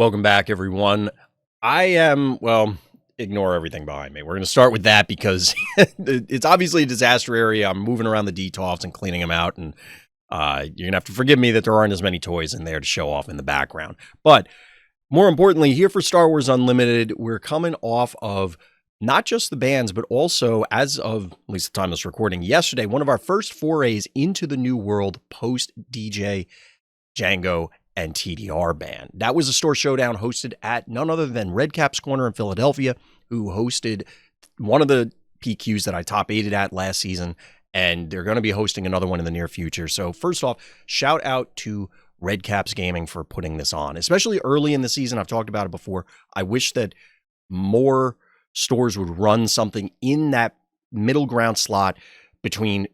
Welcome back, everyone. Well, ignore everything behind me. We're going to start with that because it's obviously a disaster area. I'm moving around the DTOFs and cleaning them out, and you're going to have to forgive me that there aren't as many toys in there to show off in the background. But more importantly, here for Star Wars Unlimited, we're coming off of not just the bans, but also, as of at least the time of this recording, yesterday, one of our first forays into the new world post-DJ, Django, and TDR ban. That was a store showdown hosted at none other than Redcap's Corner in Philadelphia, who hosted one of the PQs that I top 8'd at last season, and they're going to be hosting another one in the near future. So first off, shout out to Redcaps Gaming for putting this on, especially early in the season. I've talked about it before. I wish that more stores would run something in that middle ground slot between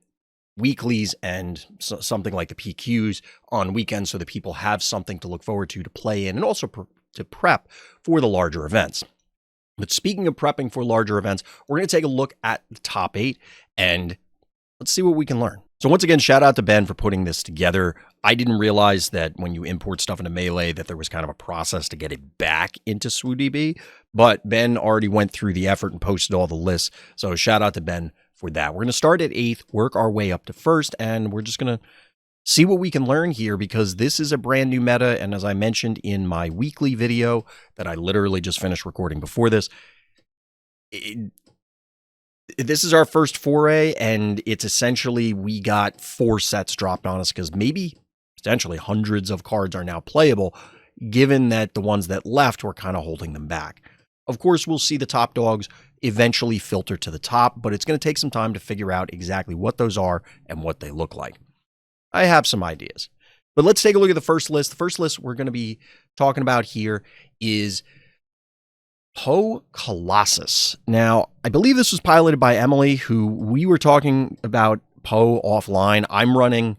weeklies and something like the PQs on weekends so that people have something to look forward to play in and also to prep for the larger events. But speaking of prepping for larger events, we're going to take a look at the top 8 and let's see what we can learn. So once again, shout out to Ben for putting this together. I didn't realize that when you import stuff into Melee that there was kind of a process to get it back into SWDB, but Ben already went through the effort and posted all the lists. So shout out to Ben for that. We're going to start at 8th, work our way up to 1st, and we're just going to see what we can learn here because this is a brand new meta. And as I mentioned in my weekly video that I literally just finished recording before this, this is our first foray, and it's essentially we got 4 sets dropped on us because maybe potentially hundreds of cards are now playable, given that the ones that left were kind of holding them back. Of course, we'll see the top dogs eventually filter to the top, but it's going to take some time to figure out exactly what those are and what they look like. I have some ideas, but let's take a look at the first list. The first list we're going to be talking about here is Poe Colossus. Now, I believe this was piloted by Emily, who we were talking about Poe offline. I'm running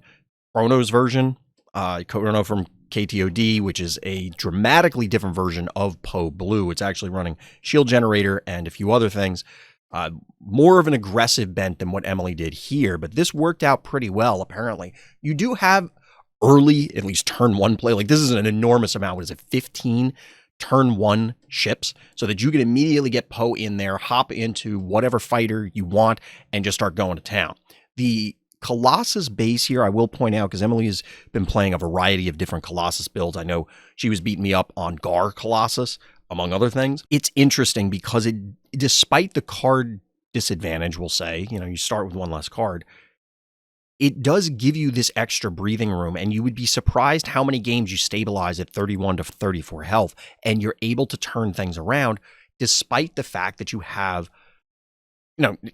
Chrono's version, Chrono from KTOD, which is a dramatically different version of Poe Blue. It's actually running Shield Generator and a few other things. More of an aggressive bent than what Emily did here, but this worked out pretty well, apparently. You do have early, at least turn 1 play. Like, this is an enormous amount. What is it, 15 turn 1 ships, so that you can immediately get Poe in there, hop into whatever fighter you want, and just start going to town. The Colossus base here, I will point out, because Emily has been playing a variety of different Colossus builds. I know she was beating me up on Gar Colossus, among other things. It's interesting because despite the card disadvantage, we'll say, you start with 1 less card, it does give you this extra breathing room, and you would be surprised how many games you stabilize at 31 to 34 health, and you're able to turn things around despite the fact that you have,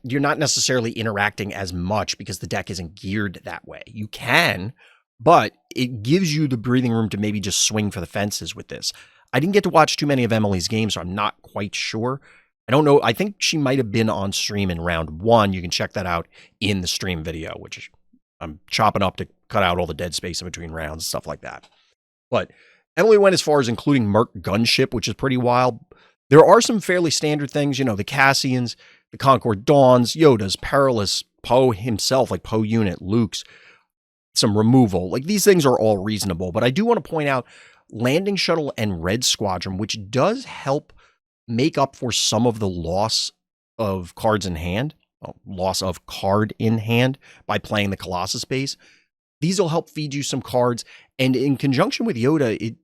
you're not necessarily interacting as much because the deck isn't geared that way. You can, but it gives you the breathing room to maybe just swing for the fences with this. I didn't get to watch too many of Emily's games, so I'm not quite sure. I don't know. I think she might have been on stream in round 1. You can check that out in the stream video, which I'm chopping up to cut out all the dead space in between rounds and stuff like that. But Emily went as far as including Merc Gunship, which is pretty wild. There are some fairly standard things, the Cassians, the Concord Dawns, Yodas, Perilous, Poe himself, like Poe Unit, Luke's, some removal. Like, these things are all reasonable. But I do want to point out Landing Shuttle and Red Squadron, which does help make up for some of the loss of cards in hand. Loss of card in hand by playing the Colossus base. These will help feed you some cards. And in conjunction with Yoda,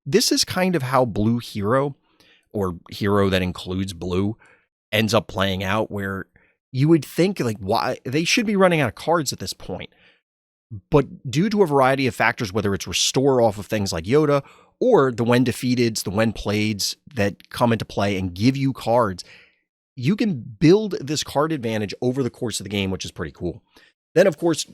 this is kind of how Blue Hero, or Hero that includes Blue, ends up playing out, where you would think, like, why they should be running out of cards at this point. But due to a variety of factors, whether it's restore off of things like Yoda or the when defeateds, the when playeds that come into play and give you cards, you can build this card advantage over the course of the game, which is pretty cool. Then, of course,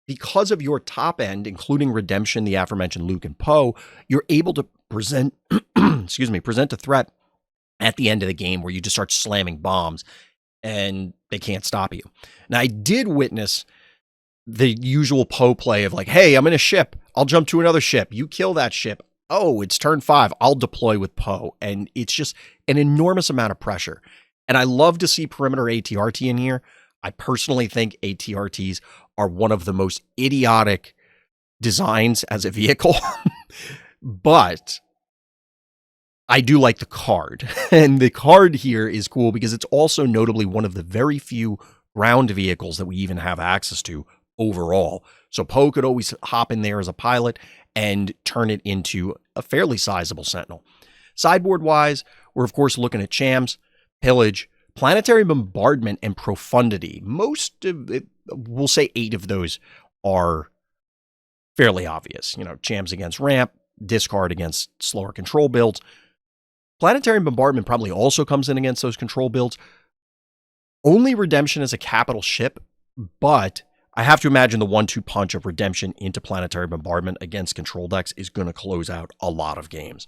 because of your top end, including Redemption, the aforementioned Luke and Poe, you're able to present, present a threat at the end of the game where you just start slamming bombs and they can't stop you. Now, I did witness the usual Poe play of like, hey, I'm in a ship. I'll jump to another ship. You kill that ship. Oh, it's turn 5. I'll deploy with Poe. And it's just an enormous amount of pressure. And I love to see perimeter ATRT in here. I personally think ATRTs are one of the most idiotic designs as a vehicle, but I do like the card. And the card here is cool because it's also notably one of the very few ground vehicles that we even have access to overall. So Poe could always hop in there as a pilot and turn it into a fairly sizable Sentinel. Sideboard-wise, we're of course looking at Chams, Pillage, Planetary Bombardment, and Profundity. Most of it, we'll say 8 of those are fairly obvious. Chams against ramp, discard against slower control builds. Planetary Bombardment probably also comes in against those control builds. Only Redemption is a capital ship, but I have to imagine the 1-2 punch of Redemption into Planetary Bombardment against control decks is going to close out a lot of games.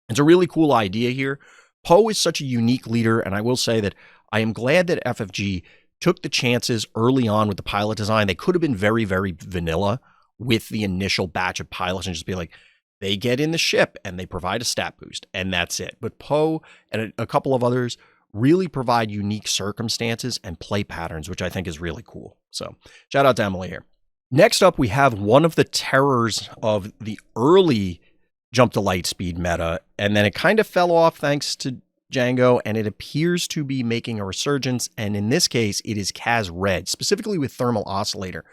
It's a really cool idea here. Poe is such a unique leader, and I will say that I am glad that FFG took the chances early on with the pilot design. They could have been very, very vanilla with the initial batch of pilots and just be like, they get in the ship and they provide a stat boost, and that's it. But Poe and a couple of others really provide unique circumstances and play patterns, which I think is really cool. So shout out to Emily here. Next up, we have one of the terrors of the early jump to light speed meta, and then it kind of fell off thanks to Django, and it appears to be making a resurgence, and in this case, it is Kaz Red, specifically with Thermal Oscillator.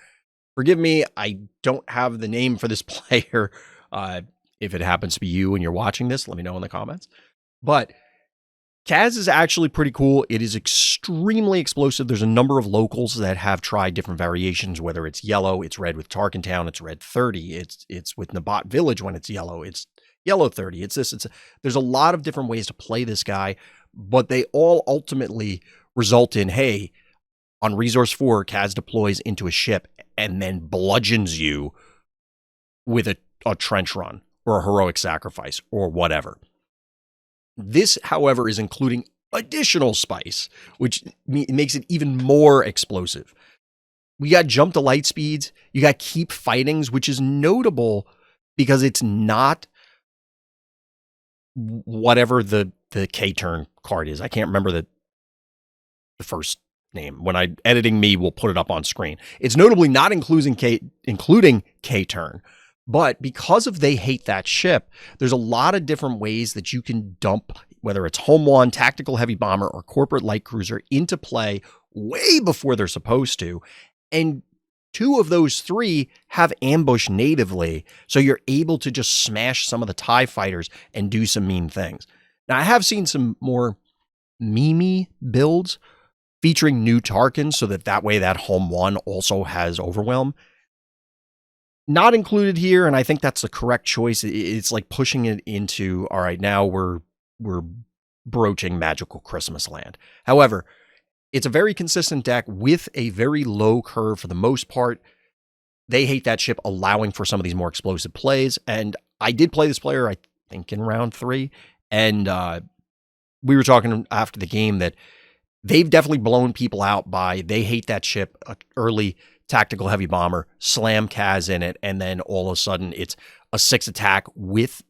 Forgive me, I don't have the name for this player. If it happens to be you and you're watching this, let me know in the comments. But Kaz is actually pretty cool. It is extremely explosive. There's a number of locals that have tried different variations, whether it's yellow, it's red with Tarkintown, it's red 30, it's with Nabat Village when it's yellow 30, it's this, there's a lot of different ways to play this guy, but they all ultimately result in, hey, on Resource 4, Kaz deploys into a ship and then bludgeons you with a trench run or a heroic sacrifice or whatever. This, however, is including additional spice, which makes it even more explosive. We got jump to light speeds. You got keep fightings, which is notable because it's not whatever the K-turn card is. I can't remember the first name. When I editing me, we'll put it up on screen. It's notably not including K-turn. But because of they hate that ship, there's a lot of different ways that you can dump, whether it's Home One, Tactical Heavy Bomber, or Corporate Light Cruiser, into play way before they're supposed to. And 2 of those 3 have ambush natively, so you're able to just smash some of the TIE fighters and do some mean things. Now, I have seen some more memey builds featuring new Tarkins, so that way that Home One also has Overwhelm. Not included here, and I think that's the correct choice. It's like pushing it into, all right, now we're broaching Magical Christmas Land. However, it's a very consistent deck with a very low curve for the most part. They hate that ship, allowing for some of these more explosive plays. And I did play this player, I think, in round 3. And we were talking after the game that they've definitely blown people out by they hate that ship early Tactical Heavy Bomber, slam Kaz in it, and then all of a sudden it's a 6 attack with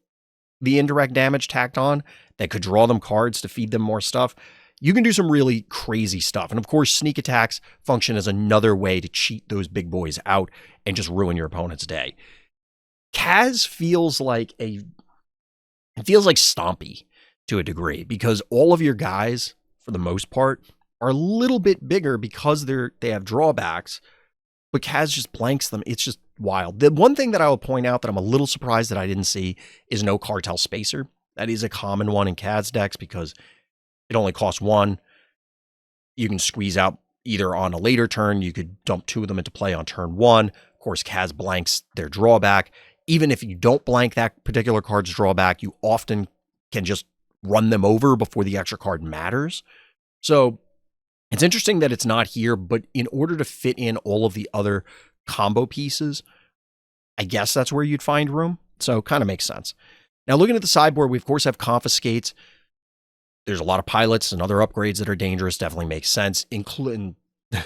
the indirect damage tacked on that could draw them cards to feed them more stuff. You can do some really crazy stuff. And of course, sneak attacks function as another way to cheat those big boys out and just ruin your opponent's day. Kaz feels like Stompy to a degree because all of your guys, for the most part, are a little bit bigger because they have drawbacks. But Kaz just blanks them. It's just wild. The one thing that I will point out that I'm a little surprised that I didn't see is no Cartel Spacer. That is a common one in Kaz decks because it only costs 1. You can squeeze out either on a later turn. You could dump 2 of them into play on turn 1. Of course, Kaz blanks their drawback. Even if you don't blank that particular card's drawback, you often can just run them over before the extra card matters. So it's interesting that it's not here, but in order to fit in all of the other combo pieces, I guess that's where you'd find room. So kind of makes sense. Now, looking at the sideboard, we of course have Confiscates. There's a lot of pilots and other upgrades that are dangerous. Definitely makes sense, including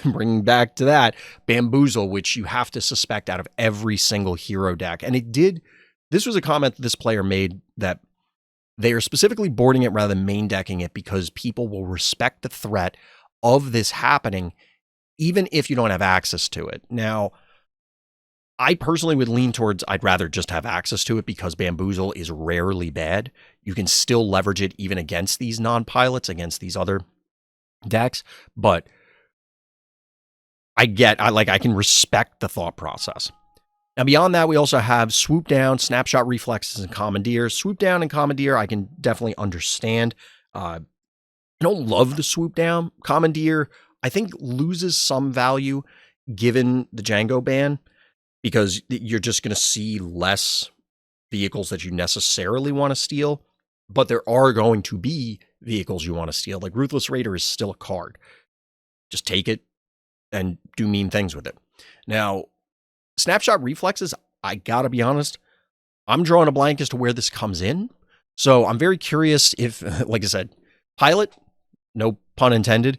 bringing back to that Bamboozle, which you have to suspect out of every single hero deck. And this was a comment that this player made that they are specifically boarding it rather than main decking it because people will respect the threat of this happening, even if you don't have access to it. Now, I personally would lean towards I'd rather just have access to it because Bamboozle is rarely bad. You can still leverage it even against these non-pilots, against these other decks, but I can respect the thought process. Now, beyond that, we also have Swoop Down, Snapshot Reflexes, and Commandeer. Swoop Down and Commandeer, I can definitely understand. I don't love the Swoop Down. Commandeer, I think, loses some value given the Django ban, because you're just going to see less vehicles that you necessarily want to steal, but there are going to be vehicles you want to steal. Like Ruthless Raider is still a card. Just take it and do mean things with it. Now, Snapshot Reflexes, I gotta be honest, I'm drawing a blank as to where this comes in. So I'm very curious if, like I said, pilot, no pun intended,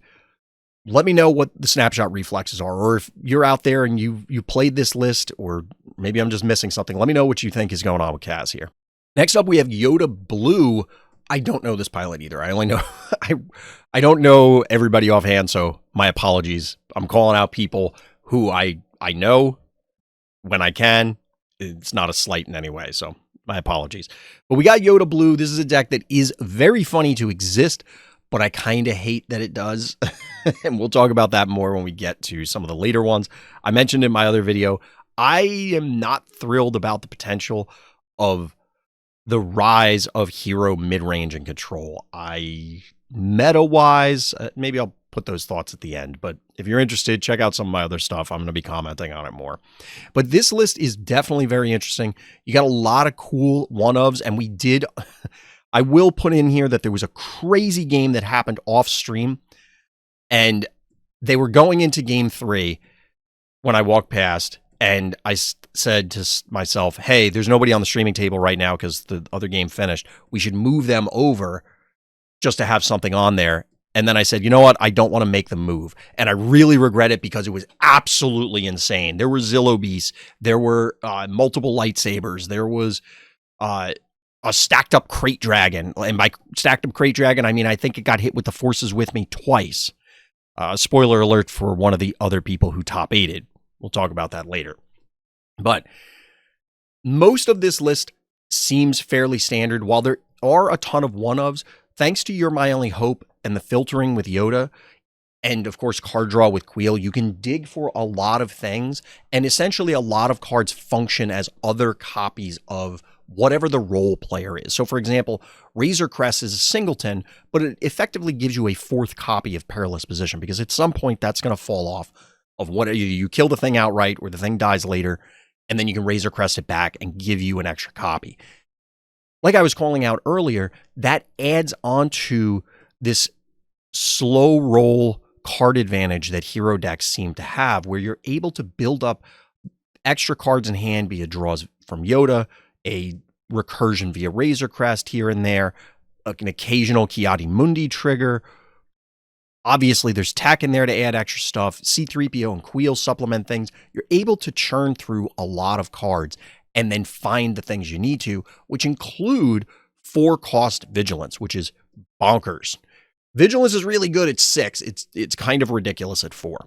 let me know what the Snapshot Reflexes are, or if you're out there and you played this list, or maybe I'm just missing something. Let me know what you think is going on with Kaz here. Next up, we have Yoda Blue. I don't know this pilot either. I only know, I don't know everybody offhand, so my apologies. I'm calling out people who I know when I can. It's not a slight in any way, so my apologies. But we got Yoda Blue. This is a deck that is very funny to exist, but I kind of hate that it does. And we'll talk about that more when we get to some of the later ones. I mentioned in my other video, I am not thrilled about the potential of the rise of hero mid-range and control. Meta-wise, maybe I'll put those thoughts at the end, but if you're interested, check out some of my other stuff. I'm going to be commenting on it more. But this list is definitely very interesting. You got a lot of cool one-ofs, and we did... I will put in here that there was a crazy game that happened off-stream, and they were going into game 3 when I walked past, and I said to myself, hey, there's nobody on the streaming table right now because the other game finished. We should move them over just to have something on there. And then I said, you know what? I don't want to make them move. And I really regret it because it was absolutely insane. There were Zillow Beasts. There were multiple lightsabers. There was a stacked up Crate Dragon. And by stacked up Crate Dragon, I mean, I think it got hit with the Forces with me twice. Spoiler alert for one of the other people who top 8'd. We'll talk about that later. But most of this list seems fairly standard. While there are a ton of one-ofs, thanks to You're My Only Hope and the filtering with Yoda, and of course card draw with Queel, you can dig for a lot of things, and essentially a lot of cards function as other copies of whatever the role player is. So for example, Razor Crest is a singleton, but it effectively gives you a 4th copy of Perilous Position, because at some point that's going to fall off of what you kill the thing outright or the thing dies later, and then you can Razor Crest it back and give you an extra copy. Like I was calling out earlier, that adds on to this slow roll card advantage that hero decks seem to have, where you're able to build up extra cards in hand via draws from Yoda, a recursion via Razor Crest here and there, an occasional Ki-Adi-Mundi trigger. Obviously, there's tech in there to add extra stuff. C-3PO and Queel supplement things. You're able to churn through a lot of cards and then find the things you need to, which include 4-cost Vigilance, which is bonkers. Vigilance is really good at 6. It's kind of ridiculous at 4.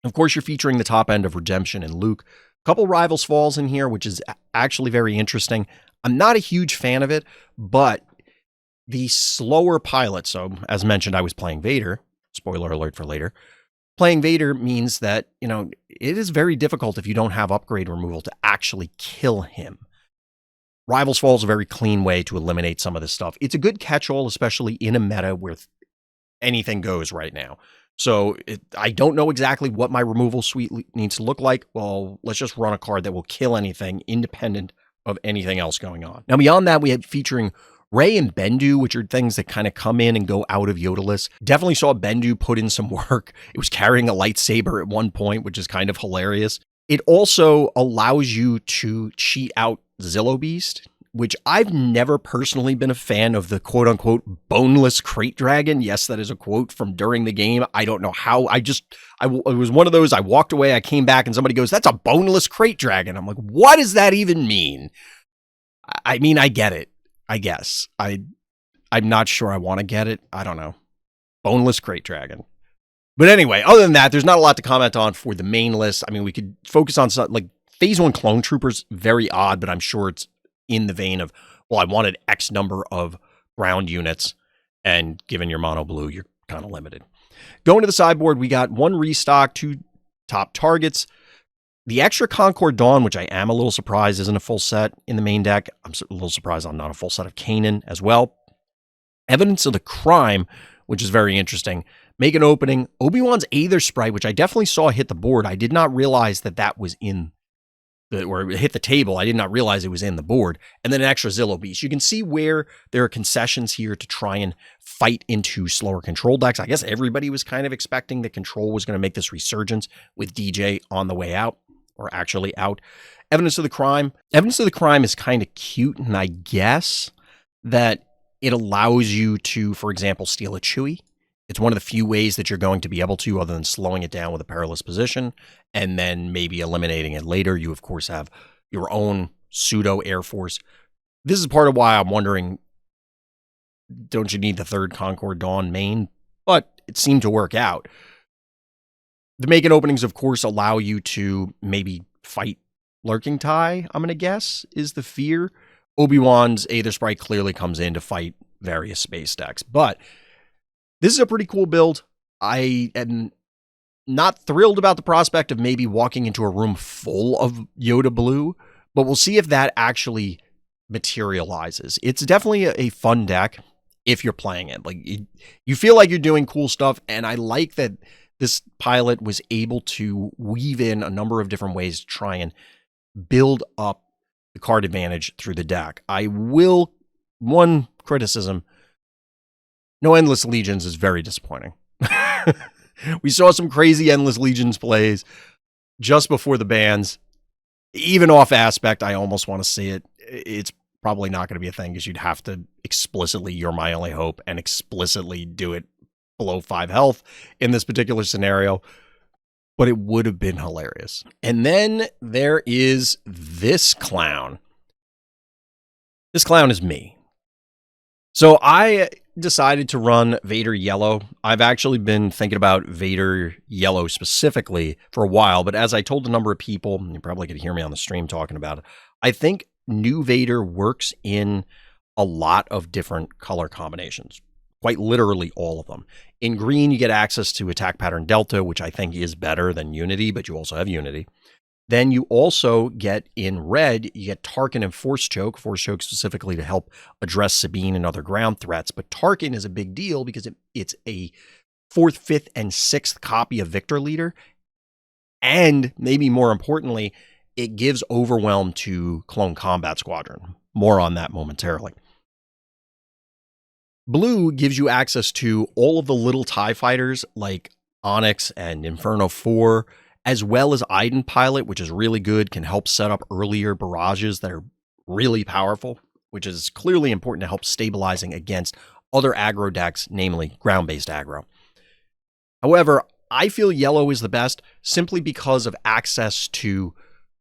Of course, you're featuring the top end of Redemption and Luke. A couple Rivals Falls in here, which is actually very interesting. I'm not a huge fan of it, but the slower pilot, so as mentioned, I was playing Vader. Spoiler alert for later. Playing Vader means that, it is very difficult if you don't have upgrade removal to actually kill him. Rivals Fall is a very clean way to eliminate some of this stuff. It's a good catch-all, especially in a meta where anything goes right now. So I don't know exactly what my removal suite needs to look like. Well, let's just run a card that will kill anything independent of anything else going on. Now, beyond that, we have featuring Rey and Bendu, which are things that kind of come in and go out of Yoda lists. Definitely saw Bendu put in some work. It was carrying a lightsaber at one point, which is kind of hilarious. It also allows you to cheat out Zillow Beast, which I've never personally been a fan of the quote-unquote boneless Crate Dragon. Yes, that is a quote from during the game. I don't know how. It was one of those, I walked away, I came back, and somebody goes, that's a boneless Crate Dragon. I'm like, what does that even mean? I mean, I get it. I guess. I'm not sure I want to get it. I don't know. Boneless Crate Dragon. But anyway, other than that, there's not a lot to comment on for the main list. I mean, we could focus on something like Phase 1 Clone Troopers, very odd, but I'm sure it's in the vein of well, I wanted X number of ground units, and given your mono blue, you're kind of limited. Going to the sideboard, we got 1 restock, 2 top targets. The extra Concord Dawn, which I am a little surprised isn't a full set in the main deck. I'm a little surprised I'm not a full set of Kanan as well. Evidence of the Crime, which is very interesting. Make an opening. Obi-Wan's Aether Sprite, which I definitely saw hit the board. I did not realize that was in or hit the table. I did not realize it was in the board. And then an extra Zillow Beast. You can see where there are concessions here to try and fight into slower control decks. I guess everybody was kind of expecting that control was going to make this resurgence with DJ on the way out, or actually out. Evidence of the Crime. Evidence of the Crime is kind of cute, and I guess that it allows you to, for example, steal a Chewie. It's one of the few ways that you're going to be able to, other than slowing it down with a perilous position and then maybe eliminating it later. You, of course, have your own pseudo Air Force. This is part of why I'm wondering, don't you need the 3rd Concord Dawn main? But it seemed to work out. The make-it openings, of course, allow you to maybe fight Lurking Tie, I'm going to guess, is the fear. Obi-Wan's Aether Sprite clearly comes in to fight various space decks. But this is a pretty cool build. I am not thrilled about the prospect of maybe walking into a room full of Yoda Blue, but we'll see if that actually materializes. It's definitely a fun deck if you're playing it. Like, you feel like you're doing cool stuff, and I like that this pilot was able to weave in a number of different ways to try and build up the card advantage through the deck. One criticism, no Endless Legions is very disappointing. We saw some crazy Endless Legions plays just before the bans. Even off aspect, I almost want to see it. It's probably not going to be a thing because you'd have to explicitly, You're My Only Hope, and explicitly do it below 5 health in this particular scenario. But it would have been hilarious. And then there is this clown. This clown is me. So I decided to run Vader Yellow. I've actually been thinking about Vader Yellow specifically for a while, but as I told a number of people, you probably could hear me on the stream talking about it, I think new Vader works in a lot of different color combinations. Quite literally all of them. In green, you get access to Attack Pattern Delta, which I think is better than Unity, but you also have Unity. Then you also get, in red, you get Tarkin and Force Choke specifically to help address Sabine and other ground threats. But Tarkin is a big deal because it's a 4th, 5th, and 6th copy of Victor Leader. And maybe more importantly, it gives Overwhelm to Clone Combat Squadron. More on that momentarily. Blue gives you access to all of the little TIE fighters like Onyx and Inferno 4, as well as Iden Pilot, which is really good, can help set up earlier barrages that are really powerful, which is clearly important to help stabilizing against other aggro decks, namely ground-based aggro. However, I feel yellow is the best simply because of access to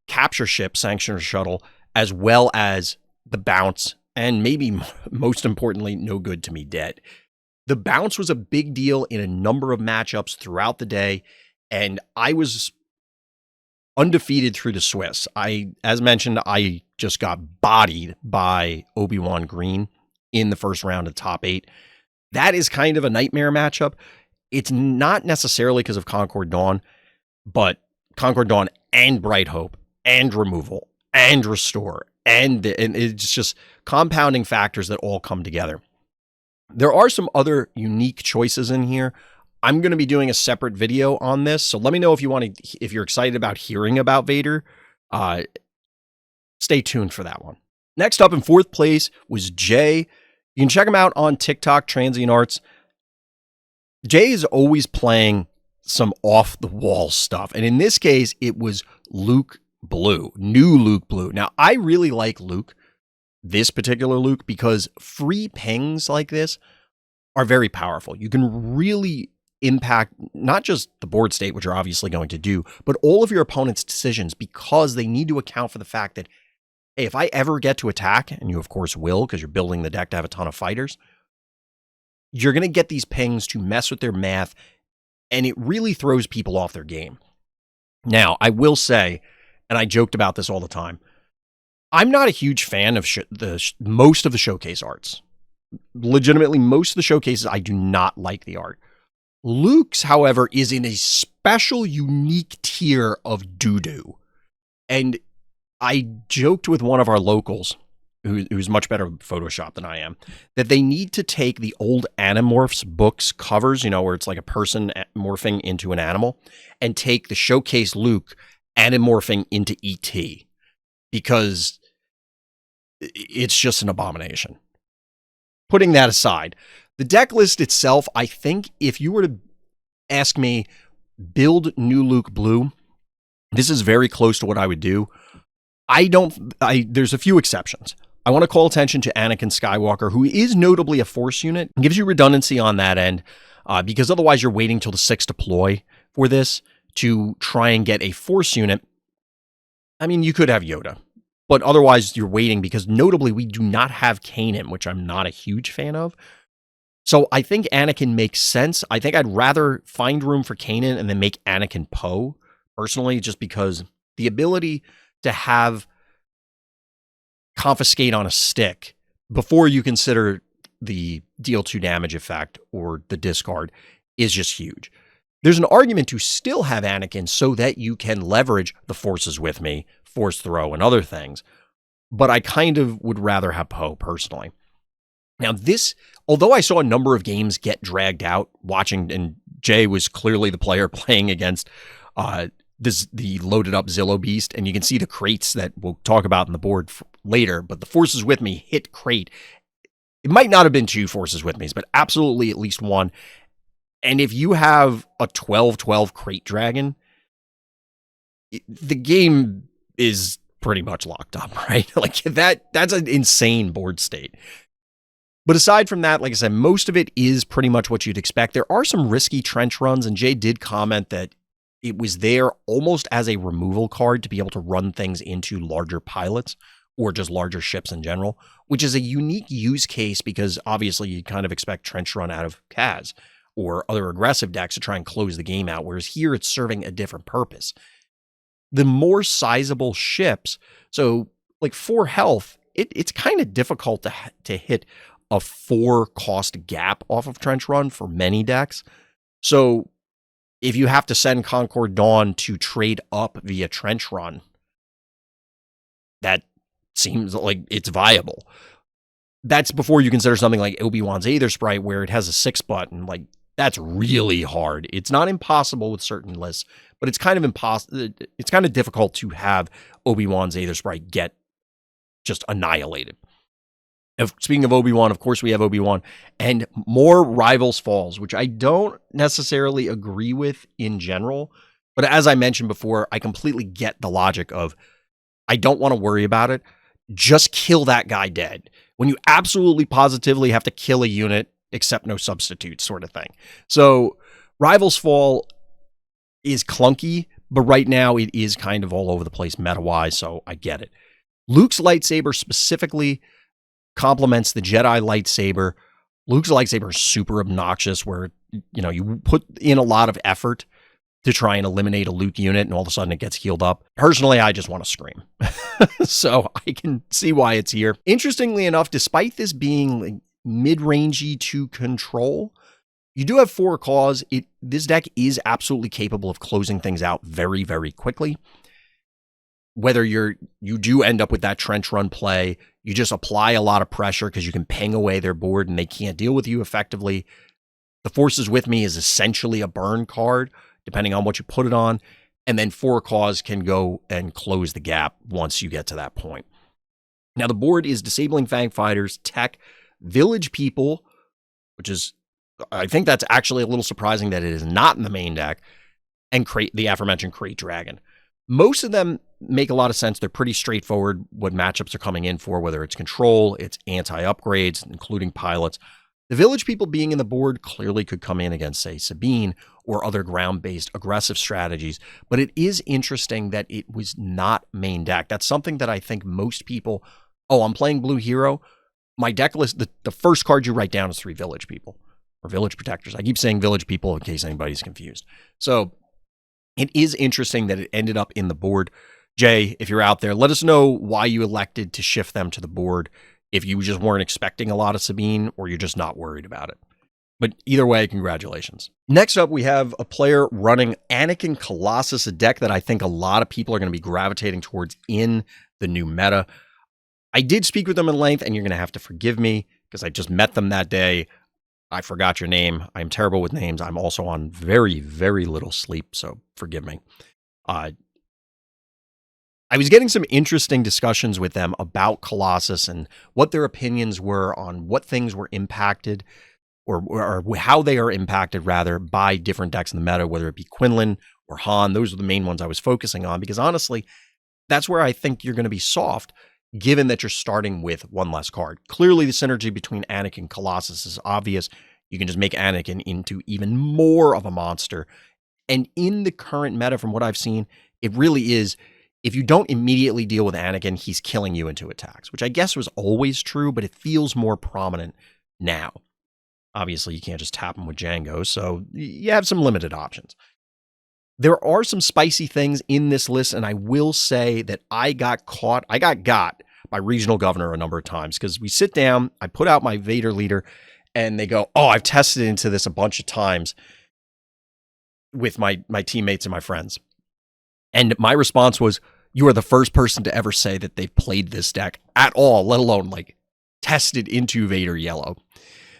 capture ship, Sanctioner Shuttle, as well as the bounce, and maybe most importantly, No Good to Me Dead. The bounce was a big deal in a number of matchups throughout the day, and I was undefeated through the Swiss. As mentioned, I just got bodied by Obi-Wan Green in the first round of top 8. That is kind of a nightmare matchup. It's not necessarily because of Concord Dawn, but Concord Dawn and Bright Hope and removal and restore, and it's just compounding factors that all come together. There are some other unique choices in here. I'm going to be doing a separate video on this, so let me know if you're excited about hearing about Vader. Stay tuned for that one. Next up in 4th place was Jay. You can check him out on TikTok, Transient Arts. Jay is always playing some off-the-wall stuff, and in this case, it was Luke Blue, new Luke Blue. Now, I really like Luke, this particular Luke, because free pings like this are very powerful. You can really impact not just the board state, which you're obviously going to do, but all of your opponent's decisions, because they need to account for the fact that, hey, if I ever get to attack, and you of course will because you're building the deck to have a ton of fighters, you're going to get these pings to mess with their math, and it really throws people off their game. Now, I will say, and I joked about this all the time, I'm not a huge fan of most of the showcase arts. Legitimately, most of the showcases, I do not like the art. Luke's, however, is in a special, unique tier of doo-doo. And I joked with one of our locals, who's much better with Photoshop than I am, that they need to take the old Animorphs books covers, where it's like a person morphing into an animal, and take the showcase Luke animorphing into ET, because it's just an abomination. Putting that aside, the deck list itself, I think if you were to ask me, build new Luke Blue, this is very close to what I would do. There's a few exceptions. I want to call attention to Anakin Skywalker, who is notably a Force unit. It gives you redundancy on that end, because otherwise you're waiting till the 6th deploy for this to try and get a Force unit. I mean, you could have Yoda, but otherwise you're waiting because notably we do not have Kanan, which I'm not a huge fan of. So I think Anakin makes sense. I think I'd rather find room for Kanan and then make Anakin Poe, personally, just because the ability to have confiscate on a stick before you consider the deal 2 damage effect or the discard is just huge. There's an argument to still have Anakin so that you can leverage the forces with me, force throw, and other things. But I kind of would rather have Poe, personally. Now this, although I saw a number of games get dragged out watching, and Jay was clearly the player playing against the loaded up Zillow Beast, and you can see the crates that we'll talk about on the board later, but the forces with me hit crate. It might not have been 2 forces with me, but absolutely at least 1. And if you have a 12/12 crate dragon, the game is pretty much locked up, right? Like that's an insane board state. But aside from that, like I said, most of it is pretty much what you'd expect. There are some risky trench runs, and Jay did comment that it was there almost as a removal card to be able to run things into larger pilots or just larger ships in general, which is a unique use case because obviously you kind of expect trench run out of Kaz or other aggressive decks to try and close the game out, whereas here it's serving a different purpose. The more sizable ships, so like 4 health, it's kind of difficult to hit a 4 cost gap off of trench run for many decks. So if you have to send Concord Dawn to trade up via trench run, that seems like it's viable. That's before you consider something like Obi-Wan's Aether Sprite, where it has a 6 button. Like, that's really hard. It's not impossible with certain lists, but it's kind of impossible. It's kind of difficult to have Obi-Wan's Aether Sprite get just annihilated. Speaking of Obi-Wan, of course we have Obi-Wan, and more Rivals Falls, which I don't necessarily agree with in general. But as I mentioned before, I completely get the logic of, I don't want to worry about it. Just kill that guy dead. When you absolutely positively have to kill a unit, accept no substitute sort of thing. So Rivals Fall is clunky, but right now it is kind of all over the place meta-wise, so I get it. Luke's lightsaber specifically complements the Jedi lightsaber. Luke's lightsaber is super obnoxious where, you put in a lot of effort to try and eliminate a Luke unit and all of a sudden it gets healed up. Personally, I just want to scream. So I can see why it's here. Interestingly enough, despite this being like mid-rangey to control, you do have 4 claws. This deck is absolutely capable of closing things out very, very quickly. Whether you do end up with that trench run play, you just apply a lot of pressure because you can ping away their board and they can't deal with you effectively. The Forces with Me is essentially a burn card, depending on what you put it on. And then 4 claws can go and close the gap once you get to that point. Now, the board is Disabling Fang Fighters, Tech, Village People, which is, I think that's actually a little surprising that it is not in the main deck, and the aforementioned Crate Dragon. Most of them make a lot of sense. They're pretty straightforward what matchups are coming in for, whether it's control, it's anti-upgrades, including pilots. The Village People being in the board clearly could come in against, say, Sabine or other ground-based aggressive strategies, but it is interesting that it was not main deck. That's something that I think most people, I'm playing Blue Hero. My deck list, the first card you write down is 3 Village People or Village Protectors. I keep saying Village People in case anybody's confused. So it is interesting that it ended up in the board Jay, if you're out there, let us know why you elected to shift them to the board, if you just weren't expecting a lot of Sabine or you're just not worried about it. But either way, congratulations. Next up, we have a player running Anakin Colossus, a deck that I think a lot of people are going to be gravitating towards in the new meta. I did speak with them at length, and you're going to have to forgive me because I just met them that day. I forgot your name. I'm terrible with names. I'm also on very, very little sleep, so forgive me. I was getting some interesting discussions with them about Colossus and what their opinions were on what things were impacted or how they are impacted, rather, by different decks in the meta, whether it be Quinlan or Han. Those are the main ones I was focusing on because, honestly, that's where I think you're going to be soft, given that you're starting with one less card. Clearly, the synergy between Anakin and Colossus is obvious. You can just make Anakin into even more of a monster. And in the current meta, from what I've seen, it really is, if you don't immediately deal with Anakin, he's killing you into attacks, which I guess was always true, but it feels more prominent now. Obviously, you can't just tap him with Django, so you have some limited options. There are some spicy things in this list, and I will say that I got by Regional Governor a number of times, because we sit down, I put out my Vader leader, and they go, oh, I've tested into this a bunch of times with my teammates and my friends. And my response was, you are the first person to ever say that they've played this deck at all, let alone like tested into Vader Yellow.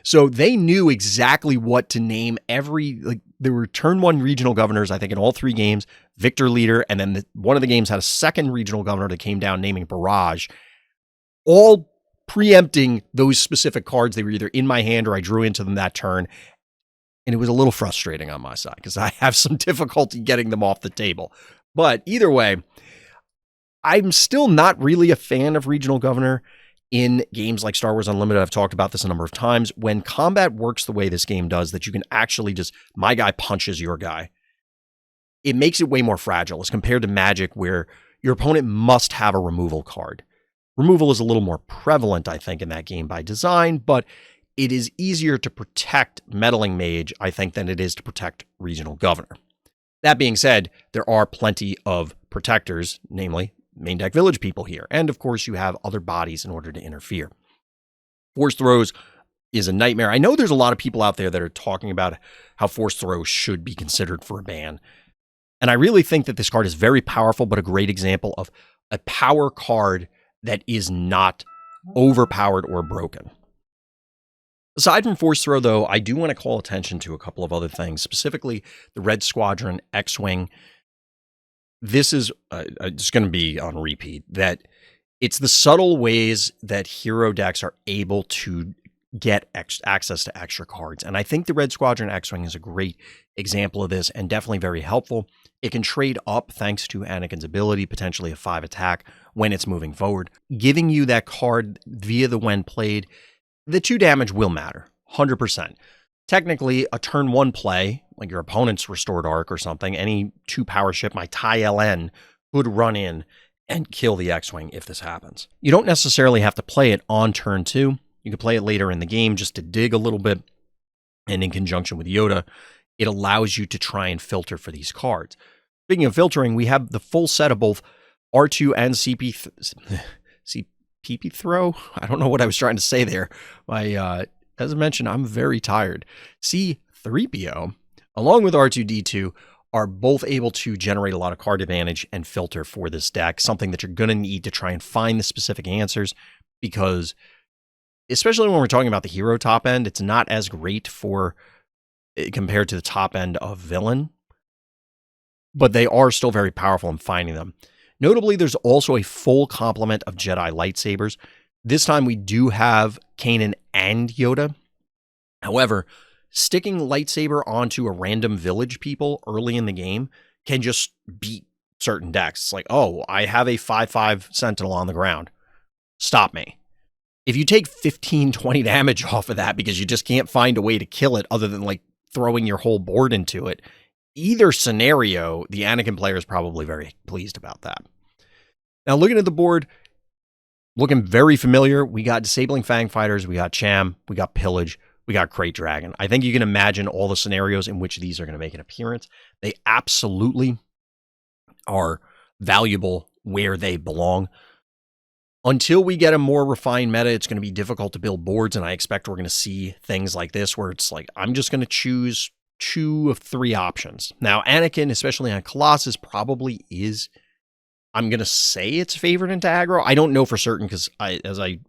So they knew exactly what to name there were turn one regional governors, I think, in all three games, Victor leader, and then one of the games had a second regional governor that came down naming Barrage, all preempting those specific cards. They were either in my hand or I drew into them that turn. And it was a little frustrating on my side because I have some difficulty getting them off the table. But either way, I'm still not really a fan of Regional Governor in games like Star Wars Unlimited. I've talked about this a number of times. When combat works the way this game does, that you can actually just, my guy punches your guy, it makes it way more fragile as compared to Magic, where your opponent must have a removal card. Removal is a little more prevalent, I think, in that game by design, but it is easier to protect Meddling Mage, I think, than it is to protect Regional Governor. That being said, there are plenty of protectors, namely main deck village people here. And of course, you have other bodies in order to interfere. Force throws is a nightmare. I know there's a lot of people out there that are talking about how force throws should be considered for a ban. And I really think that this card is very powerful, but a great example of a power card that is not overpowered or broken. Aside from Force Throw, though, I do want to call attention to a couple of other things, specifically the Red Squadron X-Wing. This is just going to be on repeat, that it's the subtle ways that hero decks are able to get access to extra cards. And I think the Red Squadron X-Wing is a great example of this and definitely very helpful. It can trade up thanks to Anakin's ability, potentially a 5 attack when it's moving forward, giving you that card via the when played. The 2 damage will matter, 100%. Technically, a turn 1 play, like your opponent's Restored Arc or something, any 2 power ship, my TIE LN, could run in and kill the X-Wing if this happens. You don't necessarily have to play it on turn 2. You can play it later in the game just to dig a little bit. And in conjunction with Yoda, it allows you to try and filter for these cards. Speaking of filtering, we have the full set of both R2 and CP throw? I don't know what I was trying to say there. As I mentioned, I'm very tired. C3PO, along with R2D2, are both able to generate a lot of card advantage and filter for this deck, something that you're going to need to try and find the specific answers, because especially when we're talking about the hero top end, it's not as great compared to the top end of villain, but they are still very powerful in finding them. Notably, there's also a full complement of Jedi lightsabers. This time we do have Kanan and Yoda. However, sticking lightsaber onto a random village people early in the game can just beat certain decks. It's like, oh, I have a 5/5 Sentinel on the ground. Stop me. If you take 15, 20 damage off of that because you just can't find a way to kill it other than like throwing your whole board into it, either scenario, the Anakin player is probably very pleased about that. Now, looking at the board, looking very familiar. We got Disabling Fang Fighters, we got Cham, we got Pillage, we got Crate Dragon. I think you can imagine all the scenarios in which these are going to make an appearance. They absolutely are valuable where they belong. Until we get a more refined meta, it's going to be difficult to build boards, and I expect we're going to see things like this where it's like, I'm just going to choose 2 of 3 options. Now, Anakin, especially on Colossus, probably is, I'm going to say it's favored into aggro. I don't know for certain because as I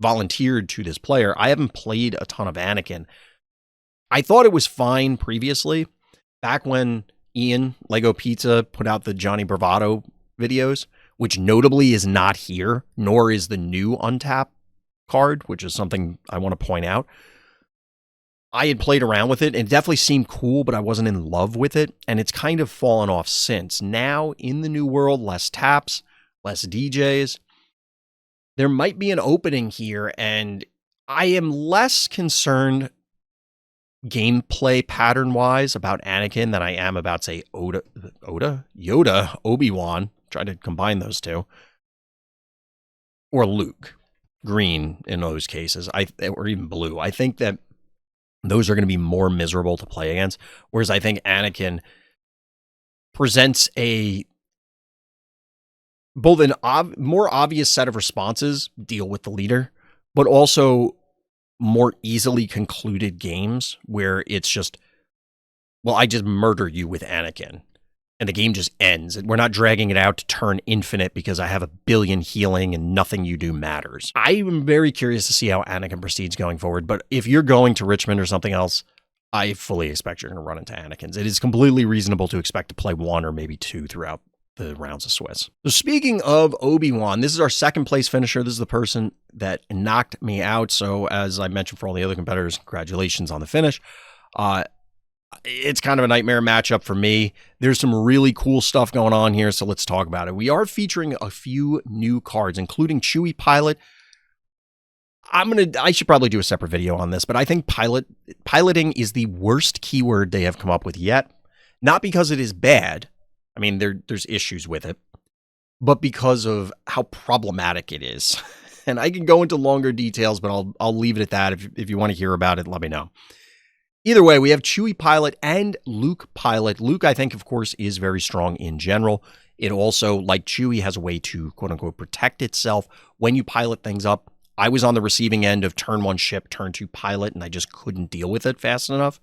volunteered to this player, I haven't played a ton of Anakin. I thought it was fine previously, back when Ian, Lego Pizza, put out the Johnny Bravado videos, which notably is not here, nor is the new untap card, which is something I want to point out. I had played around with it, and it definitely seemed cool, but I wasn't in love with it, and it's kind of fallen off since. Now, in the new world, less taps, less DJs. There might be an opening here, and I am less concerned gameplay pattern-wise about Anakin than I am about, say, Yoda, Obi-Wan. Try to combine those two. Or Luke. Green in those cases. Or even blue. I think that those are going to be more miserable to play against. Whereas I think Anakin presents both an more obvious set of responses, deal with the leader, but also more easily concluded games where it's just, well, I just murder you with Anakin. And the game just ends. We're not dragging it out to turn infinite because I have a billion healing and nothing you do matters. I'm very curious to see how Anakin proceeds going forward. But if you're going to Richmond or something else, I fully expect you're going to run into Anakins. It is completely reasonable to expect to play 1 or maybe 2 throughout the rounds of Swiss. So speaking of Obi-Wan, this is our 2nd place finisher. This is the person that knocked me out. So as I mentioned for all the other competitors, congratulations on the finish. It's kind of a nightmare matchup for me. There's some really cool stuff going on here, so let's talk about it. We are featuring a few new cards, including Chewie Pilot. I should probably do a separate video on this, but I think piloting is the worst keyword they have come up with yet. Not because it is bad. I mean, there's issues with it, but because of how problematic it is. And I can go into longer details, but I'll leave it at that. If you want to hear about it, let me know. Either way, we have Chewie Pilot and Luke Pilot. Luke, I think, of course, is very strong in general. It also, like Chewie, has a way to, quote-unquote, protect itself when you pilot things up. I was on the receiving end of turn 1 ship, turn 2 pilot, and I just couldn't deal with it fast enough.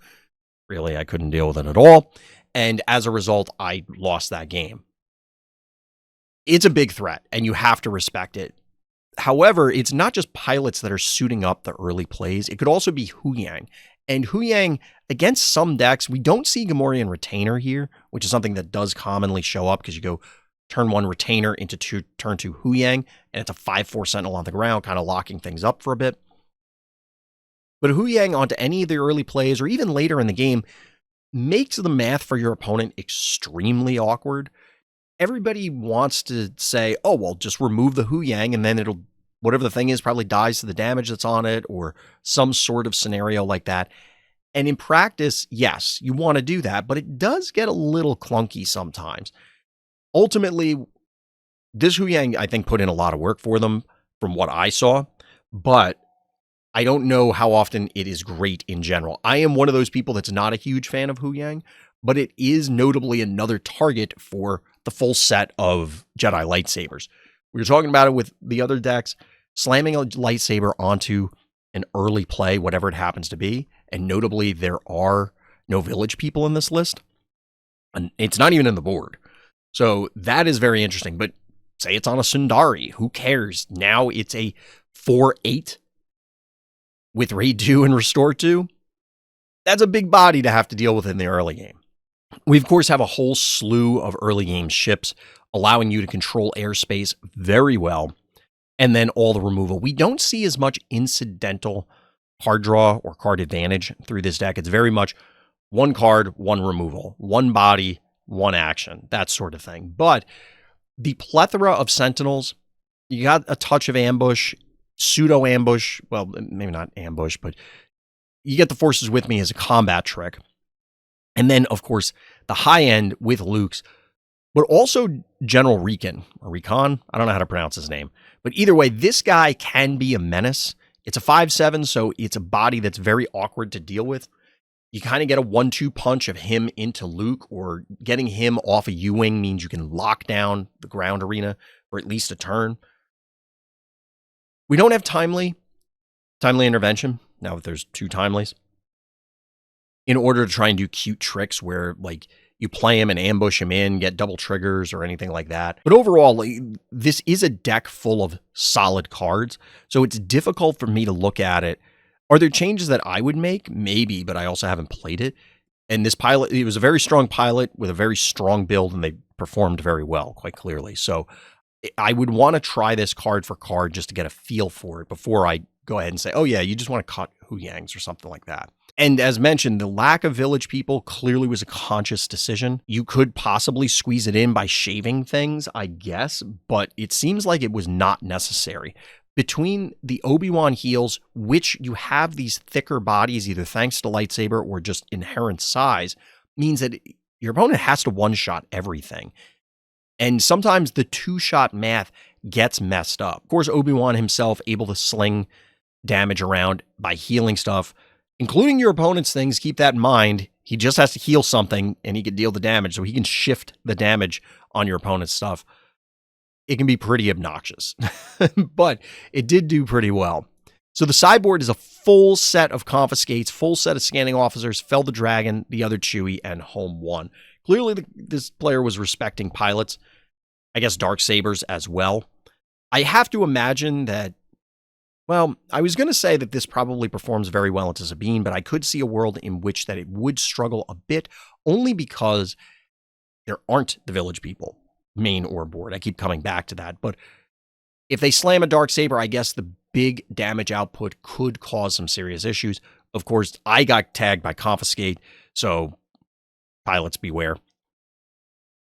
Really, I couldn't deal with it at all. And as a result, I lost that game. It's a big threat, and you have to respect it. However, it's not just pilots that are suiting up the early plays. It could also be Huyang. And Huyang, against some decks, we don't see Gamorrean Retainer here, which is something that does commonly show up because you go turn 1 Retainer into turn 2 Huyang, and it's a 5/4 Sentinel on the ground, kind of locking things up for a bit. But Huyang onto any of the early plays, or even later in the game, makes the math for your opponent extremely awkward. Everybody wants to say, oh, well, just remove the Huyang, and then it'll, whatever the thing is, probably dies to the damage that's on it, or some sort of scenario like that. And in practice, yes, you want to do that, but it does get a little clunky sometimes. Ultimately, this Huyang, I think, put in a lot of work for them from what I saw, but I don't know how often it is great in general. I am one of those people that's not a huge fan of Huyang, but it is notably another target for the full set of Jedi lightsabers. We were talking about it with the other decks, slamming a lightsaber onto an early play, whatever it happens to be, and notably there are no village people in this list, and it's not even in the board. So that is very interesting, but say it's on a Sundari, who cares? Now it's a 4/8 with Raid 2 and Restore 2. That's a big body to have to deal with in the early game. We, of course, have a whole slew of early game ships, allowing you to control airspace very well, and then all the removal. We don't see as much incidental card draw or card advantage through this deck. It's very much 1 card, 1 removal, 1 body, 1 action, that sort of thing. But the plethora of Sentinels, you got a touch of ambush, pseudo ambush, well, maybe not ambush, but you get the forces with me as a combat trick. And then, of course, the high end with Luke's, but also General Recon, or Recon, I don't know how to pronounce his name. But either way, this guy can be a menace. It's a 5/7, so it's a body that's very awkward to deal with. You kind of get a 1-2 punch of him into Luke, or getting him off a U-Wing means you can lock down the ground arena for at least a turn. We don't have timely intervention, now that there's 2 timelies, in order to try and do cute tricks where, like, you play him and ambush him in, get double triggers or anything like that. But overall, like, this is a deck full of solid cards, so it's difficult for me to look at it. Are there changes that I would make? Maybe, but I also haven't played it. And this pilot, it was a very strong pilot with a very strong build, and they performed very well, quite clearly. So I would want to try this card for card just to get a feel for it before I go ahead and say, oh yeah, you just want to cut Huyangs or something like that. And as mentioned, the lack of village people clearly was a conscious decision. You could possibly squeeze it in by shaving things, I guess, but it seems like it was not necessary. Between the Obi-Wan heals, which you have these thicker bodies, either thanks to lightsaber or just inherent size, means that your opponent has to one-shot everything. And sometimes the 2-shot math gets messed up. Of course, Obi-Wan himself able to sling damage around by healing stuff, including your opponent's things. Keep that in mind. He just has to heal something and he can deal the damage, so he can shift the damage on your opponent's stuff. It can be pretty obnoxious, but it did do pretty well. So the sideboard is a full set of confiscates, full set of scanning officers, Fell the Dragon, the other Chewie, and Home 1. Clearly, this player was respecting pilots. I guess Darksabers as well. I have to imagine that, well, I was going to say that this probably performs very well into Sabine, but I could see a world in which that it would struggle a bit, only because there aren't the village people, main or board. I keep coming back to that. But if they slam a Darksaber, I guess the big damage output could cause some serious issues. Of course, I got tagged by Confiscate, so pilots beware.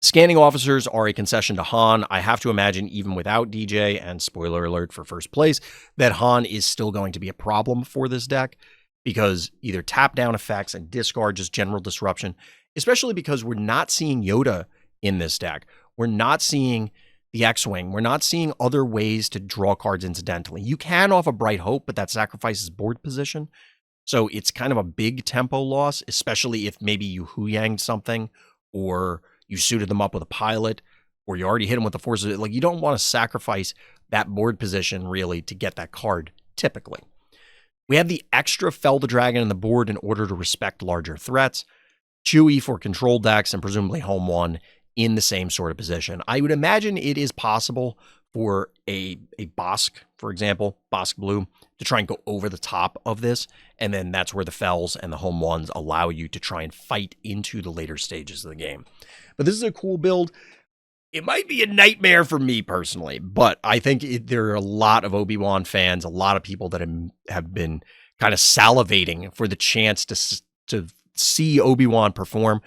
Scanning officers are a concession to Han. I have to imagine, even without DJ, and spoiler alert for first place, that Han is still going to be a problem for this deck, because either tap down effects and discard, just general disruption, especially because we're not seeing Yoda in this deck. We're not seeing the X-Wing. We're not seeing other ways to draw cards incidentally. You can off a Bright Hope, but that sacrifices board position. So it's kind of a big tempo loss, especially if maybe you Huyanged something, or you suited them up with a pilot, or you already hit them with the forces. Like, you don't want to sacrifice that board position, really, to get that card, typically. We have the extra Fell the Dragon in the board in order to respect larger threats. Chewie for control decks, and presumably Home 1 in the same sort of position. I would imagine it is possible for a Bosk, for example, Bosk Blue, to try and go over the top of this, and then that's where the Fells and the Home 1s allow you to try and fight into the later stages of the game. But this is a cool build. It might be a nightmare for me personally, but I think there are a lot of Obi-Wan fans, a lot of people that have been kind of salivating for the chance to see Obi-Wan perform.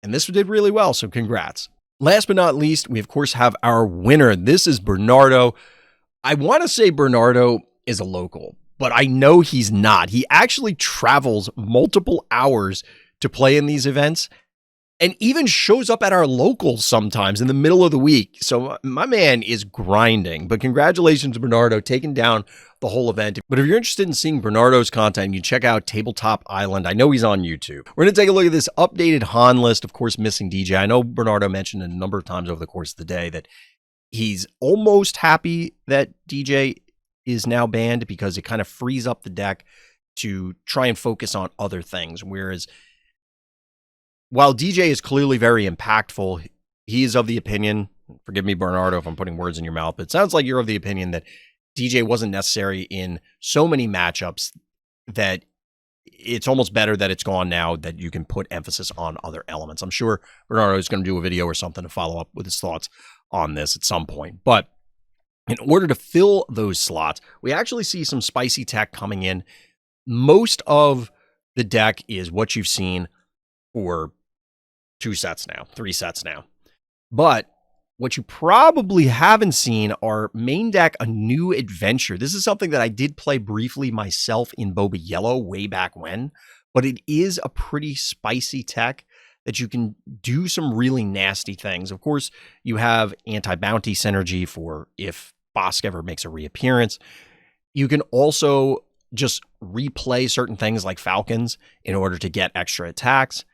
And this did really well, so congrats. Last but not least, we of course have our winner. This is Bernardo. I want to say Bernardo is a local, but I know he's not. He actually travels multiple hours to play in these events, and even shows up at our locals sometimes in the middle of the week. So my man is grinding. But congratulations, Bernardo, taking down the whole event. But if you're interested in seeing Bernardo's content, you check out Tabletop Island. I know he's on YouTube. We're going to take a look at this updated Han list, of course, missing DJ. I know Bernardo mentioned a number of times over the course of the day that he's almost happy that DJ is now banned, because it kind of frees up the deck to try and focus on other things. Whereas, while DJ is clearly very impactful, he is of the opinion, forgive me, Bernardo, if I'm putting words in your mouth, but it sounds like you're of the opinion that DJ wasn't necessary in so many matchups that it's almost better that it's gone now, that you can put emphasis on other elements. I'm sure Bernardo is going to do a video or something to follow up with his thoughts on this at some point. But in order to fill those slots, we actually see some spicy tech coming in. Most of the deck is what you've seen for 3 sets now. But what you probably haven't seen are main deck a new adventure. This is something that I did play briefly myself in Boba Yellow way back when, but it is a pretty spicy tech that you can do some really nasty things. Of course, you have anti-bounty synergy for if Bosk ever makes a reappearance. You can also just replay certain things like Falcons in order to get extra attacks.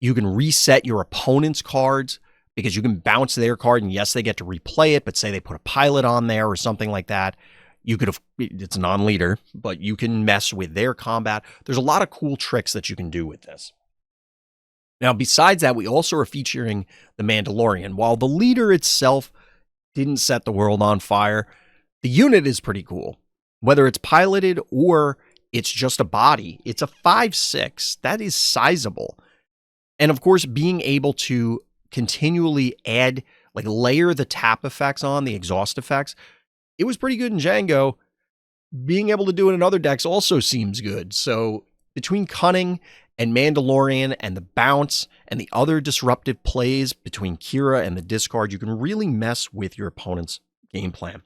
You can reset your opponent's cards because you can bounce their card, and yes, they get to replay it, but say they put a pilot on there or something like that. You could have, it's non-leader, but you can mess with their combat. There's a lot of cool tricks that you can do with this. Now, besides that, we also are featuring the Mandalorian. While the leader itself didn't set the world on fire, the unit is pretty cool. Whether it's piloted or it's just a body, it's a 5.6. That is sizable. And of course, being able to continually add, like layer the tap effects on, the exhaust effects, it was pretty good in Django. Being able to do it in other decks also seems good. So between Cunning and Mandalorian and the bounce and the other disruptive plays between Kira and the discard, you can really mess with your opponent's game plan.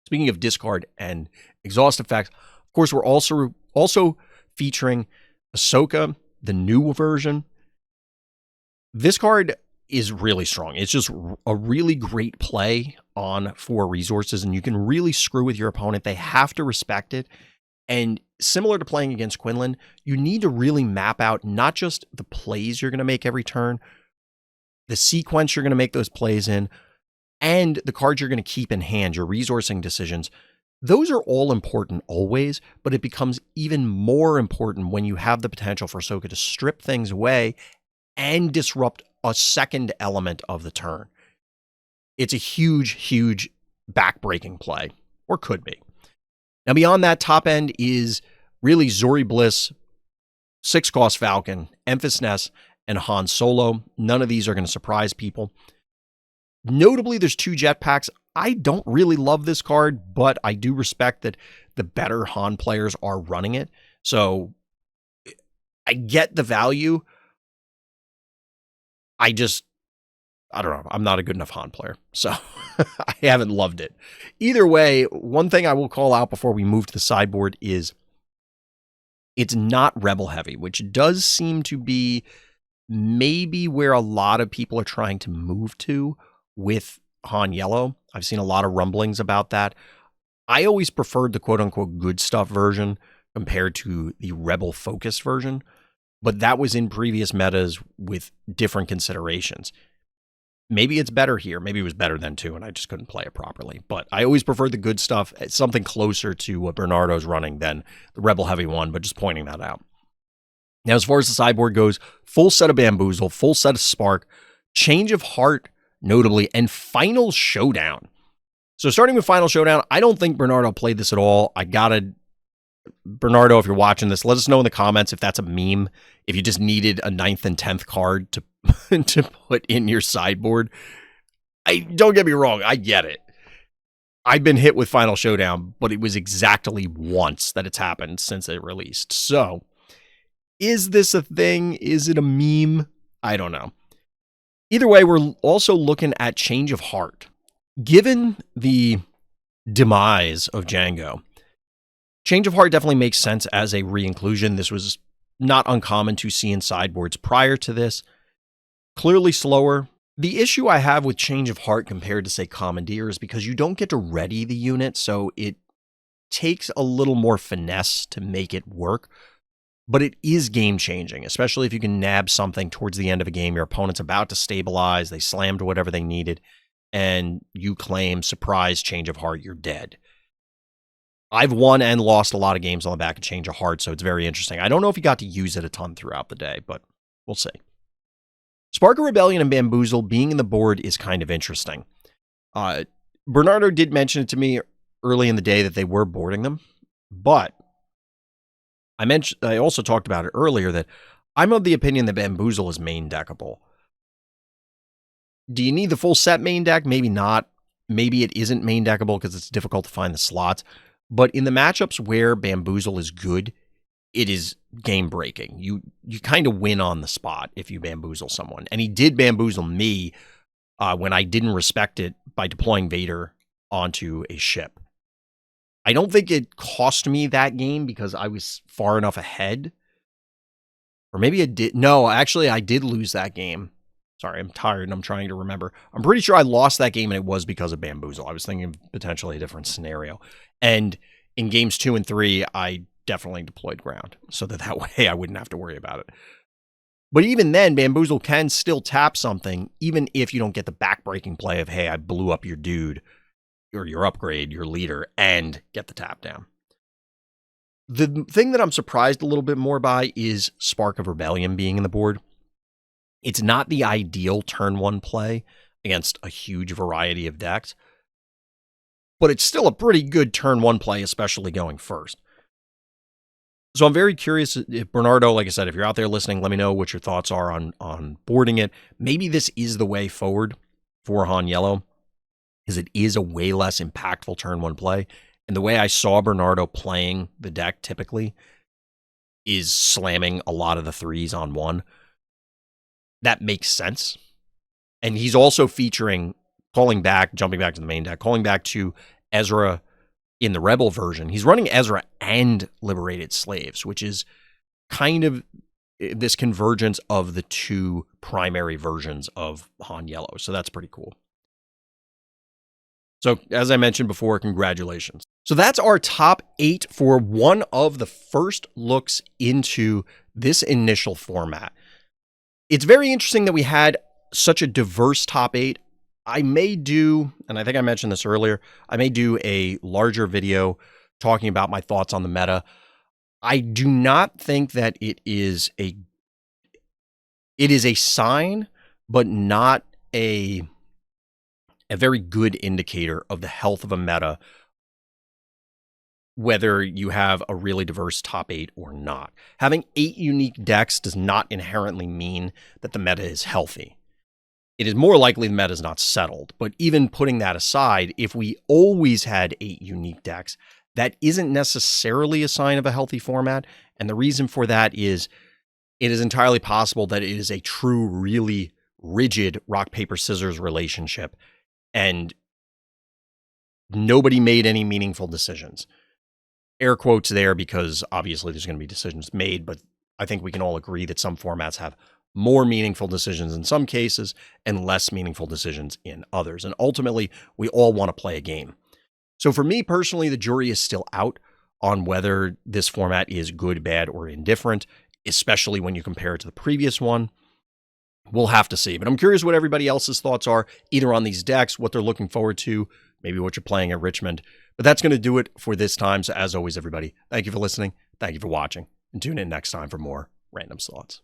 Speaking of discard and exhaust effects, of course, we're also featuring Ahsoka, the new version. This card is really strong. It's just a really great play on 4 resources, and you can really screw with your opponent. They have to respect it. And similar to playing against Quinlan, you need to really map out not just the plays you're going to make every turn, the sequence you're going to make those plays in, and the cards you're going to keep in hand, your resourcing decisions. Those are all important always, but it becomes even more important when you have the potential for Ahsoka to strip things away and disrupt a second element of the turn. It's a huge, huge back-breaking play, or could be. Now, beyond that, top end is really Zori Bliss, 6-cost Falcon, Enfys Nest, and Han Solo. None of these are going to surprise people. Notably, there's 2 jetpacks. I don't really love this card, but I do respect that the better Han players are running it. So I get the value. I don't know. I'm not a good enough Han player, so I haven't loved it. Either way, one thing I will call out before we move to the sideboard is it's not rebel heavy, which does seem to be maybe where a lot of people are trying to move to with Han Yellow. I've seen a lot of rumblings about that. I always preferred the quote-unquote good stuff version compared to the rebel-focused version, but that was in previous metas with different considerations. Maybe it's better here. Maybe it was better then too, and I just couldn't play it properly. But I always preferred the good stuff, something closer to what Bernardo's running than the rebel-heavy one, but just pointing that out. Now, as far as the sideboard goes, full set of Bamboozle, full set of Spark, Change of Heart, notably, and Final Showdown. So starting with Final Showdown, I don't think Bernardo played this at all. Bernardo, if you're watching this, let us know in the comments if that's a meme, if you just needed a 9th and 10th card to to put in your sideboard. Don't get me wrong, I get it. I've been hit with Final Showdown, but it was exactly once that it's happened since it released. So, is this a thing? Is it a meme? I don't know. Either way, we're also looking at Change of Heart. Given the demise of Django, Change of Heart definitely makes sense as a re-inclusion. This was not uncommon to see in sideboards prior to this. Clearly slower. The issue I have with Change of Heart compared to, say, Commandeer is because you don't get to ready the unit, so it takes a little more finesse to make it work. But it is game-changing, especially if you can nab something towards the end of a game. Your opponent's about to stabilize, they slammed whatever they needed, and you claim, surprise, Change of Heart, you're dead. I've won and lost a lot of games on the back of Change of Heart, so it's very interesting. I don't know if you got to use it a ton throughout the day, but we'll see. Spark of Rebellion and Bamboozle being in the board is kind of interesting. Bernardo did mention it to me early in the day that they were boarding them, but I also talked about it earlier that I'm of the opinion that Bamboozle is main deckable. Do you need the full set main deck? Maybe not. Maybe it isn't main deckable because it's difficult to find the slots. But in the matchups where Bamboozle is good, it is game-breaking. You kind of win on the spot if you bamboozle someone. And he did bamboozle me when I didn't respect it by deploying Vader onto a ship. I don't think it cost me that game because I was far enough ahead. Or maybe it did. No, actually, I did lose that game. Sorry, I'm tired and I'm trying to remember. I'm pretty sure I lost that game and it was because of Bamboozle. I was thinking of potentially a different scenario. And in games 2 and 3, I definitely deployed ground so that way I wouldn't have to worry about it. But even then, Bamboozle can still tap something, even if you don't get the backbreaking play of, hey, I blew up your dude, or your upgrade, your leader, and get the tap down. The thing that I'm surprised a little bit more by is Spark of Rebellion being in the board. It's not the ideal turn 1 play against a huge variety of decks, but it's still a pretty good turn 1 play, especially going first. So I'm very curious if Bernardo, like I said, if you're out there listening, let me know what your thoughts are on boarding it. Maybe this is the way forward for Han Yellow, because it is a way less impactful turn 1 play. And the way I saw Bernardo playing the deck typically is slamming a lot of the 3s on 1. That makes sense. And he's also featuring, jumping back to the main deck, calling back to Ezra in the Rebel version. He's running Ezra and Liberated Slaves, which is kind of this convergence of the two primary versions of Han Yellow. So that's pretty cool. So as I mentioned before, congratulations. So that's our top 8 for one of the first looks into this initial format. It's very interesting that we had such a diverse top 8. I may do, and I think I mentioned this earlier, I may do a larger video talking about my thoughts on the meta. I do not think that it is a sign, but not a very good indicator of the health of a meta, whether you have a really diverse top 8 or not. Having 8 unique decks does not inherently mean that the meta is healthy. It is more likely the meta is not settled, but even putting that aside, if we always had 8 unique decks, that isn't necessarily a sign of a healthy format, and the reason for that is it is entirely possible that it is a true, really rigid rock, paper, scissors relationship, and nobody made any meaningful decisions. Air quotes there because obviously there's going to be decisions made, but I think we can all agree that some formats have more meaningful decisions in some cases and less meaningful decisions in others. And ultimately, we all want to play a game. So for me personally, the jury is still out on whether this format is good, bad, or indifferent, especially when you compare it to the previous one. We'll have to see. But I'm curious what everybody else's thoughts are, either on these decks, what they're looking forward to, maybe what you're playing at Richmond. But that's going to do it for this time. So as always, everybody, thank you for listening. Thank you for watching. And tune in next time for more Random Thoughts.